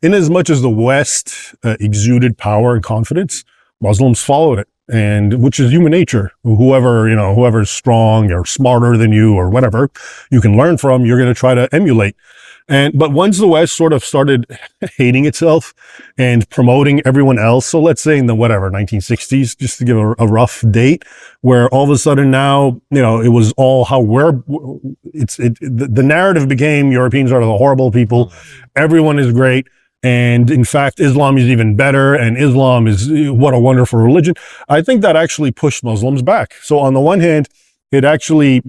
in as much as the West exuded power and confidence, Muslims followed it, and which is human nature. Whoever's strong or smarter than you or whatever you can learn from, you're going to try to emulate. But once the West sort of started hating itself and promoting everyone else, so let's say in the 1960s, just to give a rough date, where all of a sudden now, it was all how the narrative became Europeans are the horrible people, everyone is great. And in fact, Islam is even better, and Islam is what a wonderful religion. I think that actually pushed Muslims back. So on the one hand, it actually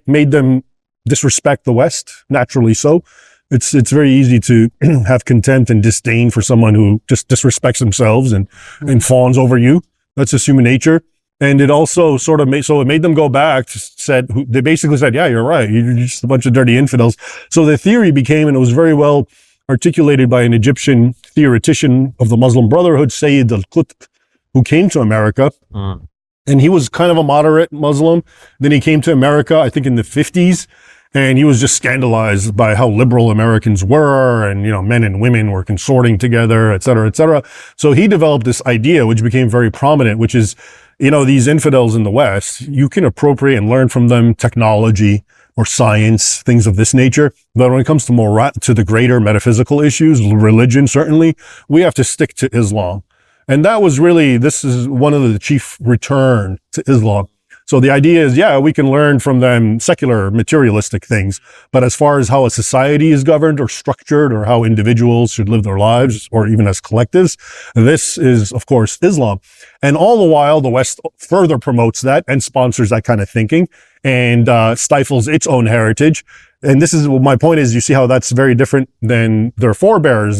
made them disrespect the West, naturally so. It's very easy to have contempt and disdain for someone who just disrespects themselves and fawns over you. That's just human nature. And it also sort of made them go back, they basically said, yeah, you're right. You're just a bunch of dirty infidels. So the theory became, and it was very well articulated by an Egyptian theoretician of the Muslim Brotherhood, Sayyid al-Qutb, who came to America. And he was kind of a moderate Muslim. Then he came to America, I think in the 50s, and he was just scandalized by how liberal Americans were, and, men and women were consorting together, et cetera, et cetera. So he developed this idea, which became very prominent, which is, these infidels in the West, you can appropriate and learn from them technology or science, things of this nature. But when it comes to the greater metaphysical issues, religion, certainly, we have to stick to Islam. And this is one of the chief return to Islam. So the idea is, we can learn from them secular, materialistic things. But as far as how a society is governed or structured, or how individuals should live their lives, or even as collectives, this is, of course, Islam. And all the while, the West further promotes that and sponsors that kind of thinking and stifles its own heritage. And this is my point is, you see how that's very different than their forebears.